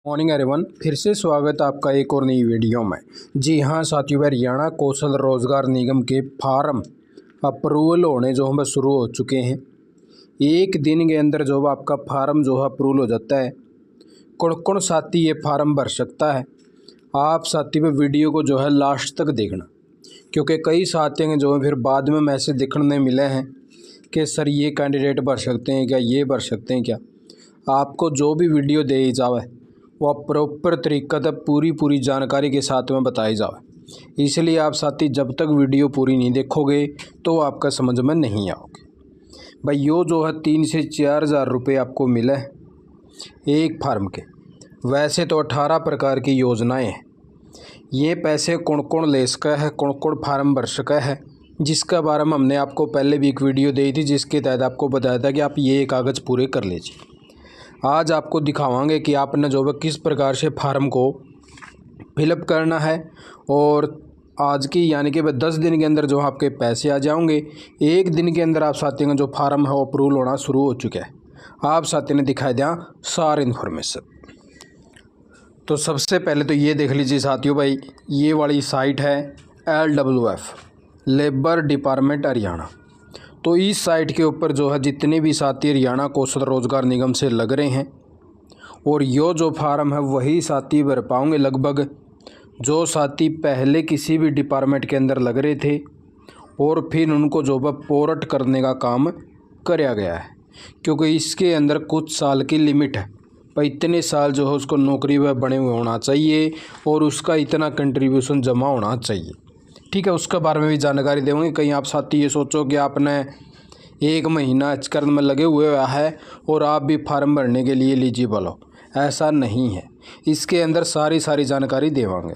Morning everyone, फिर से स्वागत है आपका एक और नई वीडियो में। जी हाँ साथियों, हरियाणा कौशल रोजगार निगम के फार्म अप्रूवल होने जो हम शुरू हो चुके हैं। एक दिन के अंदर जो आपका फार्म जो है अप्रूवल हो जाता है। कौन कौन साथी ये फार्म भर सकता है, आप साथियों वीडियो को जो है लास्ट तक देखना, क्योंकि कई साथियों के जो है फिर बाद में मैसेज देखने मिले हैं कि सर ये कैंडिडेट भर सकते हैं क्या, ये भर सकते हैं क्या। आपको जो भी वीडियो दे जावे वह प्रॉपर तरीक़ा से पूरी जानकारी के साथ में बताई जाए। इसलिए आप साथी जब तक वीडियो पूरी नहीं देखोगे तो आपका समझ में नहीं आओगे। भाई यो जो है 3 से 4 हज़ार रुपये आपको मिले एक फार्म के। वैसे तो 18 प्रकार की योजनाएं हैं। ये पैसे कौन कौन ले सका है, कौन कौन फार्म भर सका है, जिसका बारे में हमने आपको पहले भी एक वीडियो दी थी, जिसके तहत आपको बताया था कि आप ये कागज़ पूरे कर लीजिए। आज आपको दिखावांगे कि आपने जो है किस प्रकार से फार्म को फिलअप करना है, और आज की यानी कि 10 दिन के अंदर जो आपके पैसे आ जाएंगे। एक दिन के अंदर आप साथियों का जो फार्म है वो अप्रूवल होना शुरू हो चुका है। आप साथियों ने दिखाई दिया सारी इन्फॉर्मेशन। तो सबसे पहले तो ये देख लीजिए साथियों, भाई ये वाली साइट है LWF लेबर डिपार्टमेंट हरियाणा। तो इस साइट के ऊपर जो है जितने भी साथी हरियाणा कौशल रोजगार निगम से लग रहे हैं, और यो जो फार्म है वही साथी भर पाओगे लगभग जो साथी पहले किसी भी डिपार्टमेंट के अंदर लग रहे थे और फिर उनको जो है पोर्ट करने का काम कराया गया है। क्योंकि इसके अंदर कुछ साल की लिमिट है, पर इतने साल जो है उसको नौकरी में बने हुए होना चाहिए और उसका इतना कंट्रीब्यूशन जमा होना चाहिए। ठीक है, उसके बारे में भी जानकारी देंगे। कहीं आप साथी ये सोचो कि आपने 1 महीना एचकरण में लगे हुए है और आप भी फार्म भरने के लिए एलिजिबल हो, ऐसा नहीं है। इसके अंदर सारी जानकारी देवांगे।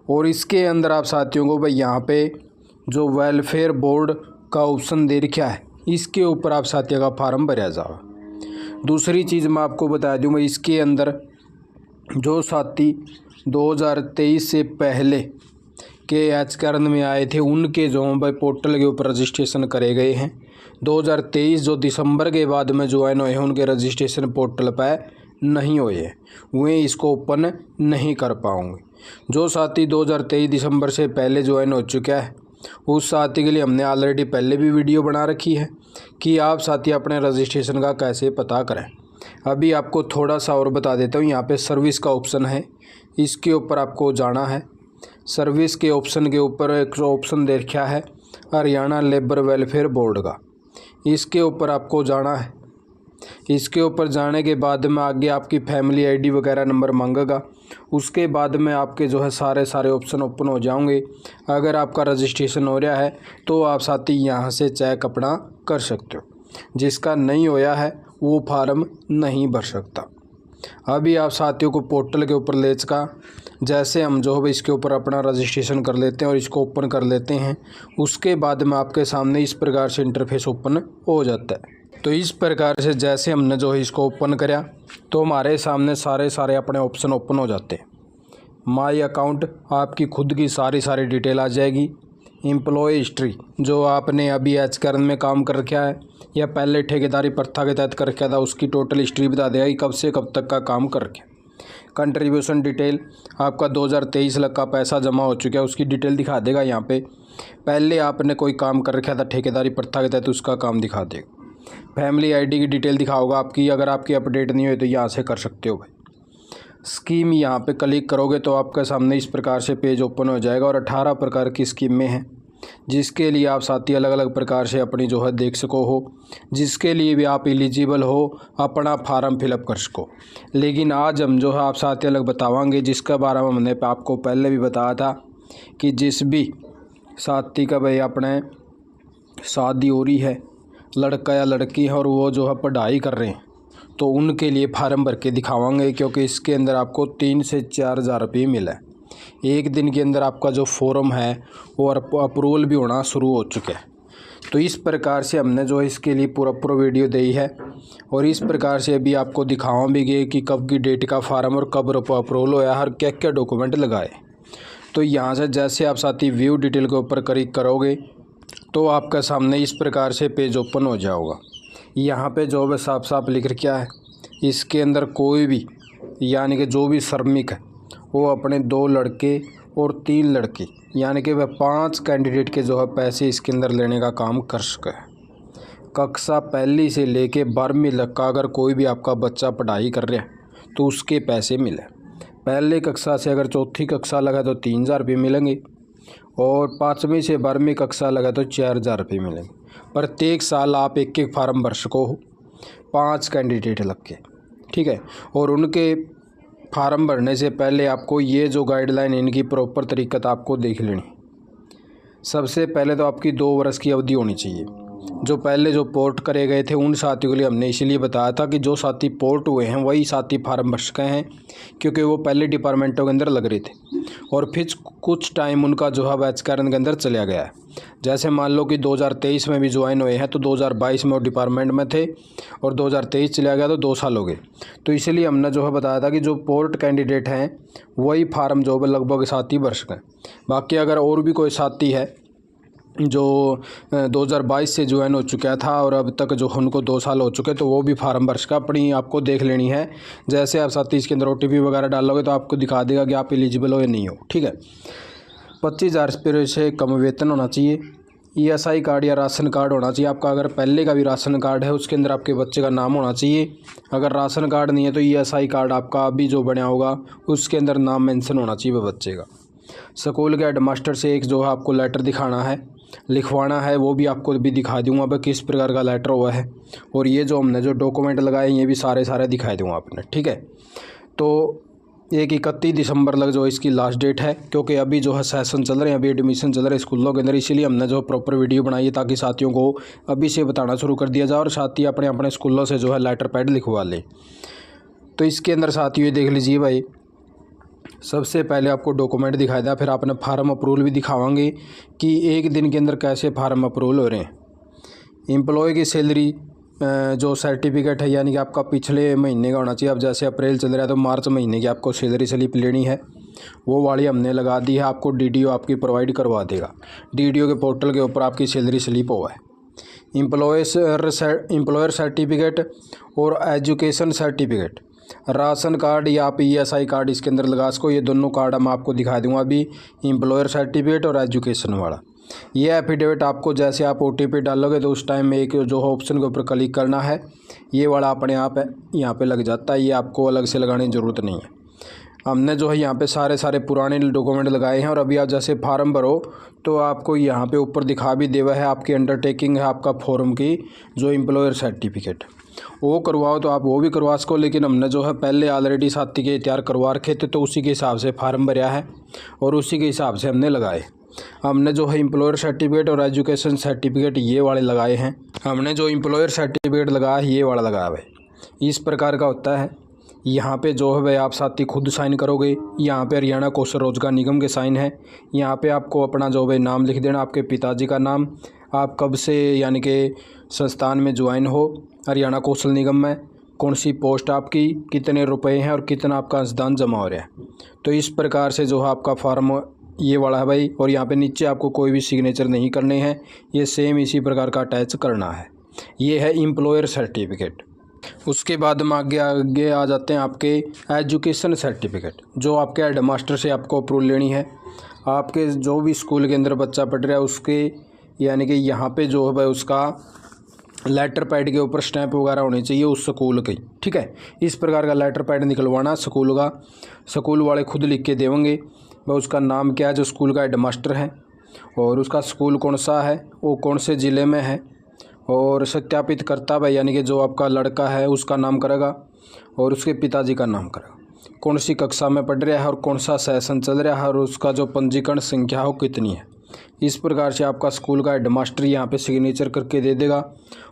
और इसके अंदर आप साथियों को भाई यहाँ पे जो वेलफेयर बोर्ड का ऑप्शन दे रखा है, इसके ऊपर आप साथियों का फार्म भरा जाओ। दूसरी चीज़ मैं आपको बता दूँ, मैं इसके अंदर जो साथी 2023 से पहले के एचकरण में आए थे उनके जो भाई पोर्टल के ऊपर रजिस्ट्रेशन करे गए हैं। 2023 जो दिसंबर के बाद में ज्वाइन हुए हैं उनके रजिस्ट्रेशन पोर्टल पर नहीं हुए हैं, वे इसको ओपन नहीं कर पाओगे। जो साथी 2023 दिसंबर से पहले ज्वाइन हो चुका है उस साथी के लिए हमने ऑलरेडी पहले भी वीडियो बना रखी है कि आप साथी अपने रजिस्ट्रेशन का कैसे पता करें। अभी आपको थोड़ा सा और बता देता हूँ। यहाँ पे सर्विस का ऑप्शन है, इसके ऊपर आपको जाना है। सर्विस के ऑप्शन के ऊपर एक ऑप्शन दे रखा है हरियाणा लेबर वेलफेयर बोर्ड का, इसके ऊपर आपको जाना है। इसके ऊपर जाने के बाद में आगे आपकी फैमिली आईडी वगैरह नंबर मांगेगा। उसके बाद में आपके जो है सारे ऑप्शन ओपन हो जाएंगे। अगर आपका रजिस्ट्रेशन हो रहा है तो आप साथी यहाँ से चेक अपना कर सकते हो। जिसका नहीं होया है वो फार्म नहीं भर सकता। अभी आप साथियों को पोर्टल के ऊपर ले चुका, जैसे हम जो है इसके ऊपर अपना रजिस्ट्रेशन कर लेते हैं और इसको ओपन कर लेते हैं, उसके बाद में आपके सामने इस प्रकार से इंटरफेस ओपन हो जाता है। तो इस प्रकार से जैसे हमने जो है इसको ओपन कराया तो हमारे सामने सारे अपने ऑप्शन ओपन हो जाते हैं। माई अकाउंट, आपकी खुद की सारी डिटेल आ जाएगी। एम्प्लॉय हिस्ट्री, जो आपने अभी एचकरण में काम कर रखा है या पहले ठेकेदारी प्रथा के तहत कर रखा था, उसकी टोटल हिस्ट्री बता देगा कि कब से कब तक का काम कर रखे। कंट्रीब्यूशन डिटेल, आपका 2023 लाख का पैसा जमा हो चुका है उसकी डिटेल दिखा देगा। यहाँ पे पहले आपने कोई काम कर रखा था ठेकेदारी प्रथा के तहत, उसका काम दिखा देगा। फैमिली आईडी की डिटेल दिखाओगा आपकी, अगर आपकी अपडेट नहीं हुई तो यहाँ से कर सकते हो भाई। स्कीम, यहाँ पे क्लिक करोगे तो आपके सामने इस प्रकार से पेज ओपन हो जाएगा और 18 प्रकार की स्कीमें हैं, जिसके लिए आप साथी अलग अलग प्रकार से अपनी जो है देख सको हो, जिसके लिए भी आप एलिजिबल हो अपना फार्म फिलअप कर सको। लेकिन आज हम जो है आप साथी अलग बतावांगे, जिसके बारे में हमने आपको पहले भी बताया था कि जिस भी साथी का भाई अपने शादी हो रही है, लड़का या लड़की है और वो जो है पढ़ाई कर रहे हैं, तो उनके लिए फार्म भर के दिखावांगे। क्योंकि इसके अंदर आपको 3 से 4 हज़ार रुपये मिला है। एक दिन के अंदर आपका जो फॉर्म है वो अप्रूवल भी होना शुरू हो चुका है। तो इस प्रकार से हमने जो इसके लिए पूरा वीडियो दी है, और इस प्रकार से अभी आपको दिखावा भी गए कि कब की डेट का फार्म और कब अप्रूवल होया, हर क्या डॉक्यूमेंट लगाए। तो यहाँ से जैसे आप साथी व्यू डिटेल के ऊपर क्लिक करोगे तो आपका सामने इस प्रकार से पेज ओपन हो जाएगा। यहाँ पे जो है साफ लिख रखा है, इसके अंदर कोई भी यानी कि जो भी श्रमिक है वो अपने 2 लड़के और 3 लड़की यानी कि वह 5 कैंडिडेट के जो है पैसे इसके अंदर लेने का काम कर सके। कक्षा पहली से लेके 12वीं तक का अगर कोई भी आपका बच्चा पढ़ाई कर रहा है तो उसके पैसे मिले। पहले कक्षा से अगर चौथी कक्षा लगा तो 3000 रुपये मिलेंगे और 5वीं से 12वीं कक्षा लगा तो 4000 रुपये मिलेंगे। प्रत्येक साल आप एक एक फार्म भर सको हो 5 कैंडिडेट लग के, ठीक है। और उनके फार्म भरने से पहले आपको ये जो गाइडलाइन इनकी प्रॉपर तरीक़त आपको देख लेनी। सबसे पहले तो आपकी 2 वर्ष की अवधि होनी चाहिए। जो पहले जो पोर्ट करे गए थे उन साथियों के लिए हमने इसलिए बताया था कि जो साथी पोर्ट हुए हैं वही साथी फार्म भर सके हैं, क्योंकि वो पहले डिपार्टमेंटों के अंदर लग रहे थे और फिर कुछ टाइम उनका जो है बैचकरण के अंदर चला गया है। जैसे मान लो कि 2023 में भी ज्वाइन हुए हैं तो 2022 में वो डिपार्टमेंट में थे और 2023 चला गया तो 2 साल हो गए। तो इसलिए हमने जो है बताया था कि जो पोर्ट कैंडिडेट हैं वही फार्म जो है लगभग साथी भर सकें। बाकी अगर और भी कोई साथी है जो 2022 से ज्वाइन हो चुका था और अब तक जो उनको 2 साल हो चुके तो वो भी फार्म भर का अपनी आपको देख लेनी है। जैसे आप साथी इसके अंदर OTP वगैरह डालोगे तो आपको दिखा देगा कि आप एलिजिबल हो या नहीं हो, ठीक है। 25,000 रुपये से कम वेतन होना चाहिए। ESI कार्ड या राशन कार्ड होना चाहिए आपका। अगर पहले का भी राशन कार्ड है उसके अंदर आपके बच्चे का नाम होना चाहिए। अगर राशन कार्ड नहीं है तो ESI कार्ड आपका अभी जो बना होगा उसके अंदर नाम मेंशन होना चाहिए वह बच्चे का। स्कूल के हेडमास्टर से एक जो है आपको लेटर दिखाना है, लिखवाना है, वो भी आपको भी दिखा दूंगा भाई किस प्रकार का लेटर हुआ है। और ये जो हमने जो डॉक्यूमेंट लगाए ये भी सारे दिखाई दूंगा आपने, ठीक है। तो 31 दिसंबर तक जो इसकी लास्ट डेट है, क्योंकि अभी जो है सेशन चल रहे हैं, अभी एडमिशन चल रहे हैं स्कूलों के अंदर, इसीलिए हमने जो प्रॉपर वीडियो बनाई है ताकि साथियों को अभी से बताना शुरू कर दिया जाए और साथी अपने अपने स्कूलों से जो है लेटर पैड लिखवा ले। तो इसके अंदर साथियों ये देख लीजिए भाई, सबसे पहले आपको डॉक्यूमेंट दिखाया था, फिर आपने फार्म अप्रूवल भी दिखावांगे कि एक दिन के अंदर कैसे फार्म अप्रूवल हो रहे हैं। एम्प्लॉय की सैलरी जो सर्टिफिकेट है यानी कि आपका पिछले महीने का होना चाहिए। अब जैसे अप्रैल चल रहा है तो मार्च महीने की आपको सैलरी स्लिप लेनी है, वो वाली हमने लगा दी है। आपको DDO आपकी प्रोवाइड करवा देगा। DDO के पोर्टल के ऊपर आपकी सैलरी स्लिप हुआ है। एम्प्लॉयर सर्टिफिकेट और एजुकेशन सर्टिफिकेट, राशन कार्ड या आप ESI कार्ड इसके अंदर लगा सको। ये दोनों कार्ड हम आपको दिखा दूंगा अभी, एम्प्लॉयर सर्टिफिकेट और एजुकेशन वाला। ये एफिडेविट आपको जैसे आप OTP डालोगे तो उस टाइम में एक जो ऑप्शन के ऊपर क्लिक करना है, ये वाला अपने आप यहाँ पे लग जाता है। ये आपको अलग से लगाने की ज़रूरत नहीं है। हमने जो है यहाँ पे सारे पुराने डॉक्यूमेंट लगाए हैं और अभी आप जैसे फार्म भरो तो आपको यहाँ पे ऊपर दिखा भी देवा है आपकी अंडरटेकिंग है आपका फॉर्म की जो एम्प्लॉयर सर्टिफिकेट, वो करवाओ तो आप वो भी करवा सको। लेकिन हमने जो है पहले ऑलरेडी साथी के तैयार करवा रखे थे तो उसी के हिसाब से फार्म भरा है और उसी के हिसाब से हमने लगाए। हमने जो है एम्प्लॉयर सर्टिफिकेट और एजुकेशन सर्टिफिकेट ये वाले लगाए हैं। हमने जो एम्प्लॉयर सर्टिफिकेट लगाया है ये वाला लगाया भाई। इस प्रकार का होता है। यहाँ पे जो है भाई आप साथी खुद साइन करोगे। यहाँ पे हरियाणा कौशल रोजगार निगम के साइन है। यहाँ पे आपको अपना जो भाई नाम लिख देना, आपके पिताजी का नाम, आप कब से यानी कि संस्थान में ज्वाइन हो हरियाणा कौशल निगम में, कौन सी पोस्ट आपकी, कितने रुपए हैं और कितना आपका अंशदान जमा हो रहा है। तो इस प्रकार से जो है आपका फार्म ये वाला है भाई। और यहाँ पे नीचे आपको कोई भी सिग्नेचर नहीं करने हैं, ये सेम इसी प्रकार का अटैच करना है। ये है एम्प्लॉयर सर्टिफिकेट। उसके बाद हम आगे आ जाते हैं आपके एजुकेशन सर्टिफिकेट, जो आपके हेडमास्टर से आपको अप्रूवल लेनी है। आपके जो भी स्कूल के अंदर बच्चा पढ़ रहा है उसके यानी कि यहाँ पे जो है भाई उसका लेटर पैड के ऊपर स्टैंप वगैरह होनी चाहिए उस स्कूल की, ठीक है। इस प्रकार का लेटर पैड निकलवाना स्कूल का, स्कूल वाले खुद लिख के देंगे भाई उसका नाम क्या है जो स्कूल का हेडमास्टर है और उसका स्कूल कौन सा है, वो कौन से ज़िले में है, और सत्यापित करता भाई यानी कि जो आपका लड़का है उसका नाम करेगा और उसके पिताजी का नाम करेगा, कौन सी कक्षा में पढ़ रहा है और कौन सा सेशन चल रहा है और उसका जो पंजीकरण संख्या हो कितनी है। इस प्रकार से आपका स्कूल का हेडमास्टर यहाँ पे सिग्नेचर करके दे देगा।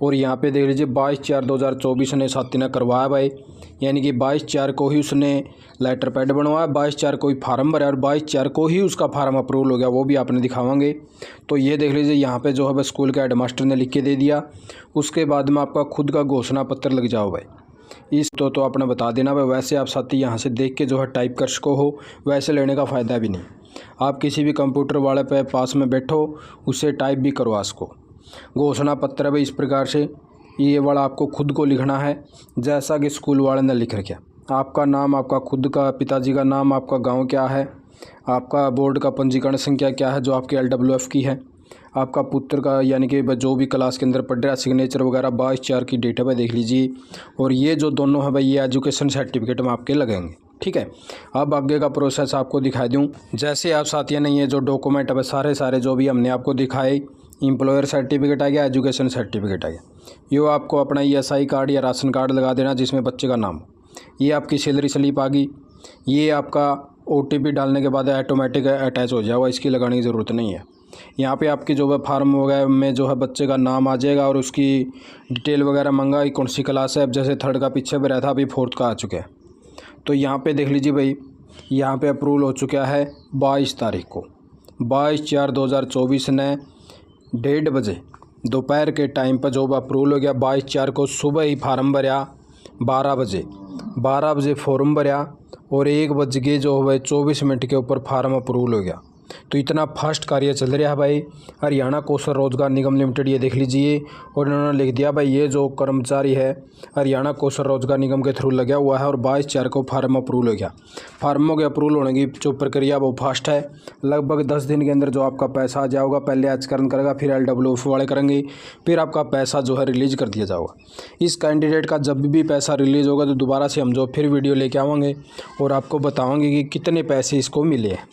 और यहाँ पे देख लीजिए 22/4/2024 ने साथी ने करवाया भाई, यानी कि 22/4 को ही उसने लेटर पैड बनवाया, 22/4 को ही फार्म भरा और 22/4 को ही उसका फार्म अप्रूवल हो गया, वो भी आपने दिखावांगे। तो ये देख लीजिए यहाँ पे जो है बस स्कूल के हेडमास्टर ने लिख के दे दिया। उसके बाद में आपका खुद का घोषणा पत्र लग जाओ भाई। इस तो आपने बता देना भाई। वैसे आप साथी यहाँ से देख के जो है टाइप कर सको हो, वैसे लेने का फ़ायदा भी नहीं। आप किसी भी कंप्यूटर वाले पे पास में बैठो उससे टाइप भी करवा सको। घोषणा पत्र भी इस प्रकार से ये वाला आपको खुद को लिखना है जैसा कि स्कूल वाले ने लिख रखा। आपका नाम, आपका खुद का पिताजी का नाम, आपका गांव क्या है, आपका बोर्ड का पंजीकरण संख्या क्या है जो आपकी LWF की है, आपका पुत्र का यानी कि जो भी क्लास के अंदर पढ़ रहा है सिग्नेचर वगैरह 22/4 की डेट है भाई देख लीजिए। और ये जो दोनों है भाई ये एजुकेशन सर्टिफिकेट में आपके लगेंगे। ठीक है, अब आगे का प्रोसेस आपको दिखा दूँ। जैसे आप साथियों ने ये जो डॉक्यूमेंट है सारे जो भी हमने आपको दिखाए, एम्प्लॉयर सर्टिफिकेट आ गया, एजुकेशन सर्टिफिकेट आ गया, ये आपको अपना ESI कार्ड या राशन कार्ड लगा देना जिसमें बच्चे का नाम, ये आपकी सैलरी स्लिप आ गई, ये आपका OTP डालने के बाद ऑटोमेटिक अटैच हो जाएगा, इसकी लगाने की ज़रूरत नहीं है। यहाँ पे आपकी जो है फार्म वगैरह में जो है बच्चे का नाम आ जाएगा और उसकी डिटेल वगैरह मंगा, कौन सी क्लास है। अब जैसे 3rd का पीछे भी रहता, अभी 4th का आ चुका है। तो यहाँ पे देख लीजिए भाई, यहाँ पे अप्रूवल हो चुका है 22 तारीख को, 22/4/2024 ने 1:30 बजे दोपहर के टाइम पर जो अप्रूवल हो गया। 22/4 को सुबह ही फार्म भरा, 12 बजे फॉर्म भरा और 1:24 के ऊपर फार्म अप्रूवल हो गया। तो इतना फास्ट कार्य चल रहा है भाई हरियाणा कौशल रोजगार निगम लिमिटेड, ये देख लीजिए। और इन्होंने लिख दिया भाई ये जो कर्मचारी है हरियाणा कौशल रोजगार निगम के थ्रू लगा हुआ है और 22/4 को फार्म अप्रूवल हो गया। फार्मों के अप्रूवल होने की जो प्रक्रिया वो फास्ट है, लगभग 10 दिन के अंदर जो आपका पैसा आ जाएगा। पहले आचरण करेगा, फिर LWF वाले करेंगे, फिर आपका पैसा जो है रिलीज कर दिया जाएगा। इस कैंडिडेट का जब भी पैसा रिलीज़ होगा तो दोबारा से हम जो फिर वीडियो लेके आवांगे और आपको बतावांगे कि कितने पैसे इसको मिले हैं।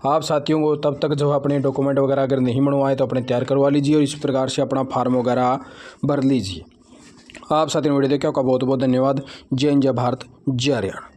आप साथियों को तब तक जो अपने डॉक्यूमेंट वगैरह अगर नहीं बनवाए तो अपने तैयार करवा लीजिए और इस प्रकार से अपना फार्म वगैरह भर लीजिए। आप साथियों ने वीडियो देखा, आपका बहुत बहुत धन्यवाद। जय हिंद, जय भारत, जय हरियाणा।